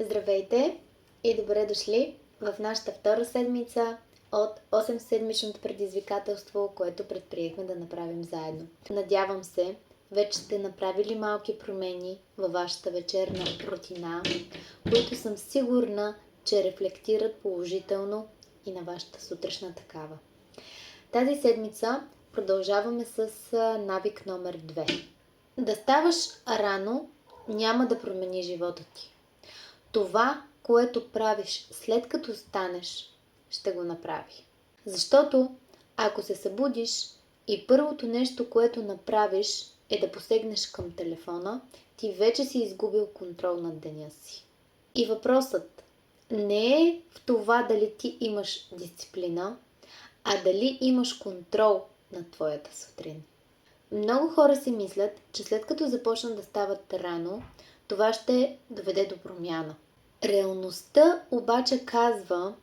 Здравейте и добре дошли в нашата втора седмица от 8-седмичното предизвикателство, което предприехме да направим заедно. Надявам се, вече сте направили малки промени във вашата вечерна рутина, които съм сигурна, че рефлектират положително и на вашата сутрешна такава. Тази седмица продължаваме с навик номер 2. Да ставаш рано няма да промени живота ти. Това, което правиш след като станеш, ще го направи. Защото ако се събудиш и първото нещо, което направиш, е да посегнеш към телефона, ти вече си изгубил контрол над деня си. И въпросът не е в това дали ти имаш дисциплина, а дали имаш контрол над твоята сутрин. Много хора си мислят, че след като започнат да стават рано, това ще доведе до промяна. Реалността обаче казва,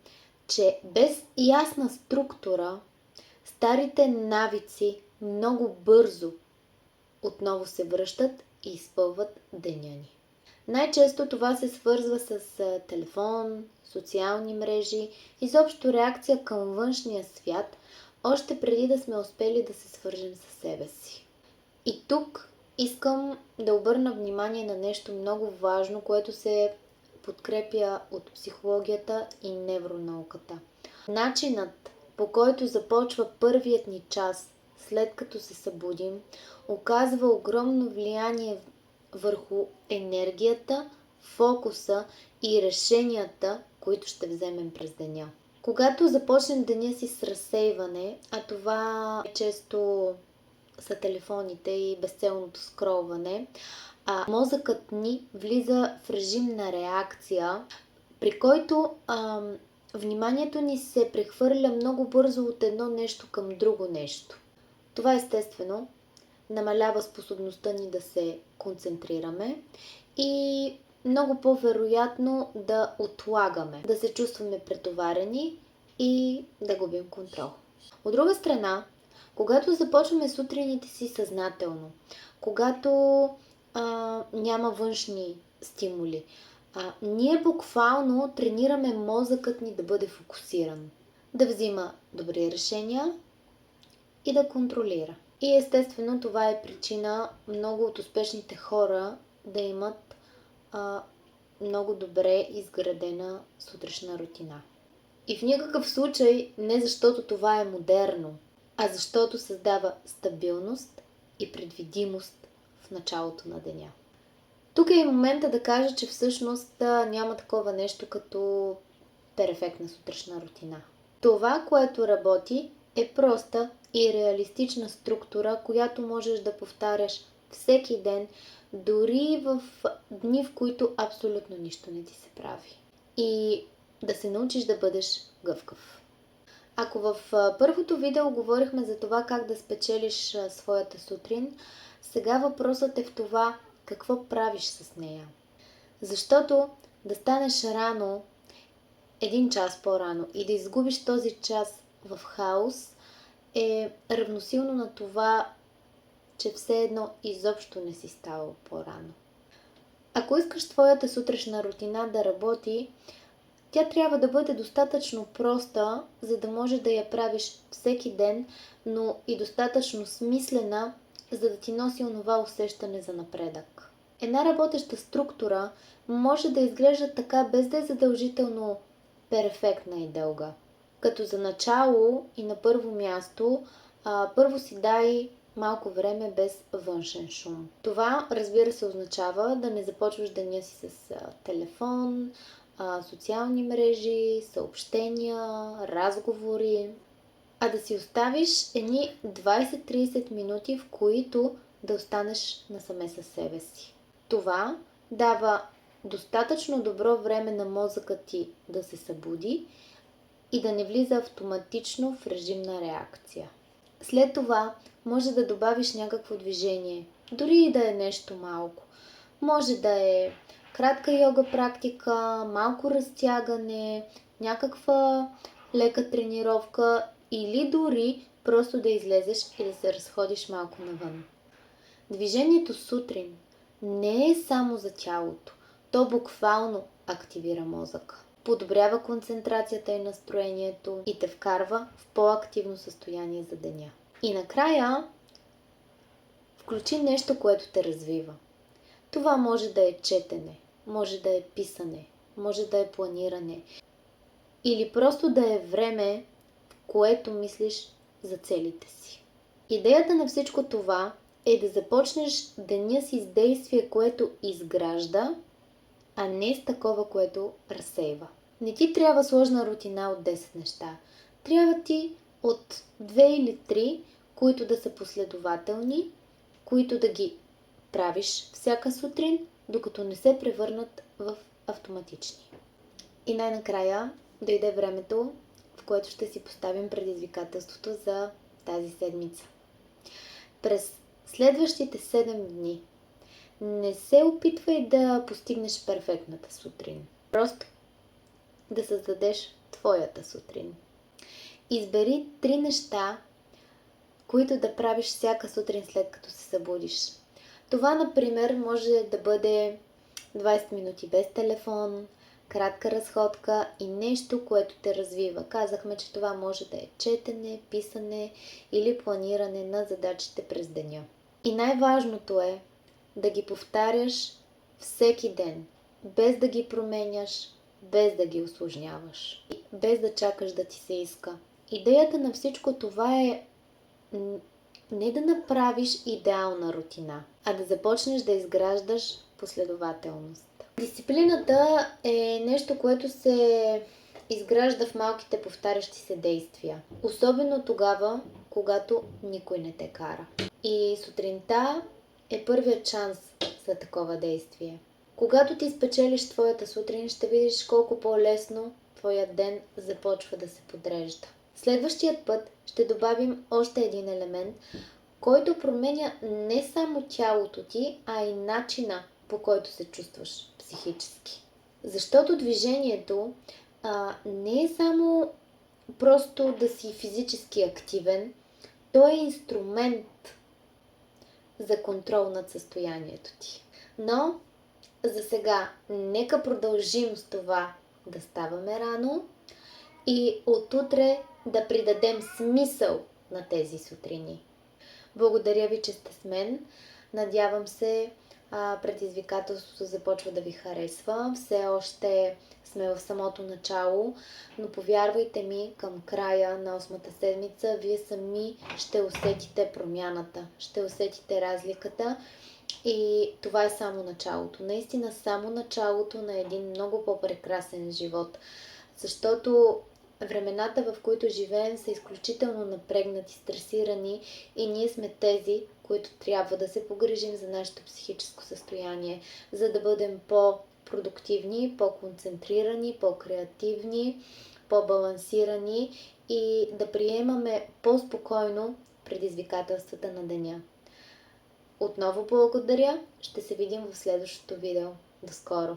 че без ясна структура, старите навици много бързо отново се връщат и изпълват деня ни. Най-често това се свързва с телефон, социални мрежи, изобщо реакция към външния свят, още преди да сме успели да се свържем със себе си. И тук искам да обърна внимание на нещо много важно, което се подкрепя от психологията и невронауката. Начинът, по който започва първият ни час, след като се събудим, оказва огромно влияние върху енергията, фокуса и решенията, които ще вземем през деня. Когато започнем деня си с разсейване, а това често са телефоните и безцелното скролване, мозъкът ни влиза в режим на реакция, при който вниманието ни се прехвърля много бързо от едно нещо към друго нещо. Това естествено намалява способността ни да се концентрираме и много по-вероятно да отлагаме, да се чувстваме претоварени и да губим контрол. От друга страна, когато започваме сутрините си съзнателно, когато няма външни стимули, ние буквално тренираме мозъкът ни да бъде фокусиран, да взима добри решения и да контролира. И естествено това е причина много от успешните хора да имат много добре изградена сутрешна рутина. И в никакъв случай не защото това е модерно, а защото създава стабилност и предвидимост в началото на деня. Тук е и момента да кажа, че всъщност няма такова нещо като перфектна сутрешна рутина. Това, което работи, е проста и реалистична структура, която можеш да повтаряш всеки ден, дори в дни, в които абсолютно нищо не ти се прави. И да се научиш да бъдеш гъвкав. Ако в първото видео говорихме за това как да спечелиш своята сутрин, сега въпросът е в това какво правиш с нея. Защото да станеш рано, 1 час по-рано и да изгубиш този час в хаос е равносилно на това, че все едно изобщо не си ставал по-рано. Ако искаш твоята сутрешна рутина да работи, тя трябва да бъде достатъчно проста, за да можеш да я правиш всеки ден, но и достатъчно смислена, за да ти носи онова усещане за напредък. Една работеща структура може да изглежда така, без да е задължително перфектна и дълга. Като за начало и на първо място, първо си дай малко време без външен шум. Това, разбира се, означава да не започваш деня си с телефон, социални мрежи, съобщения, разговори, а да си оставиш едни 20-30 минути, в които да останеш насаме със себе си. Това дава достатъчно добро време на мозъка ти да се събуди и да не влиза автоматично в режим на реакция. След това може да добавиш някакво движение, дори и да е нещо малко. Може да е кратка йога практика, малко разтягане, някаква лека тренировка или дори просто да излезеш и да се разходиш малко навън. Движението сутрин не е само за тялото. То буквално активира мозъка. Подобрява концентрацията и настроението и те вкарва в по-активно състояние за деня. И накрая, включи нещо, което те развива. Това може да е четене, може да е писане, може да е планиране или просто да е време, в което мислиш за целите си. Идеята на всичко това е да започнеш деня си с действие, което изгражда, а не с такова, което разсейва. Не ти трябва сложна рутина от 10 неща. Трябва ти от 2 или 3, които да са последователни, които да ги правиш всяка сутрин, докато не се превърнат в автоматични. И най-накрая дойде времето, в което ще си поставим предизвикателството за тази седмица. През следващите 7 дни не се опитвай да постигнеш перфектната сутрин. Просто да създадеш твоята сутрин. Избери 3 неща, които да правиш всяка сутрин след като се събудиш. Това, например, може да бъде 20 минути без телефон, кратка разходка и нещо, което те развива. Казахме, че това може да е четене, писане или планиране на задачите през деня. И най-важното е да ги повтаряш всеки ден, без да ги променяш, без да ги усложняваш, без да чакаш да ти се иска. Идеята на всичко това е не да направиш идеална рутина, а да започнеш да изграждаш последователност. Дисциплината е нещо, което се изгражда в малките повтарящи се действия. Особено тогава, когато никой не те кара. И сутринта е първият шанс за такова действие. Когато ти спечелиш твоята сутрин, ще видиш колко по-лесно твоят ден започва да се подрежда. Следващият път ще добавим още един елемент, който променя не само тялото ти, а и начина, по който се чувстваш психически. Защото движението не е само просто да си физически активен, то е инструмент за контрол над състоянието ти. Но за сега нека продължим с това да ставаме рано и отутре да придадем смисъл на тези сутрини. Благодаря ви, че сте с мен. Надявам се предизвикателството започва да ви харесва. Все още сме в самото начало, но повярвайте ми, към края на 8-та седмица вие сами ще усетите промяната, ще усетите разликата и това е само началото. Наистина само началото на един много по-прекрасен живот, защото времената, в които живеем, са изключително напрегнати, стресирани и ние сме тези, които трябва да се погрижим за нашето психическо състояние, за да бъдем по-продуктивни, по-концентрирани, по-креативни, по-балансирани и да приемаме по-спокойно предизвикателствата на деня. Отново благодаря, ще се видим в следващото видео. До скоро!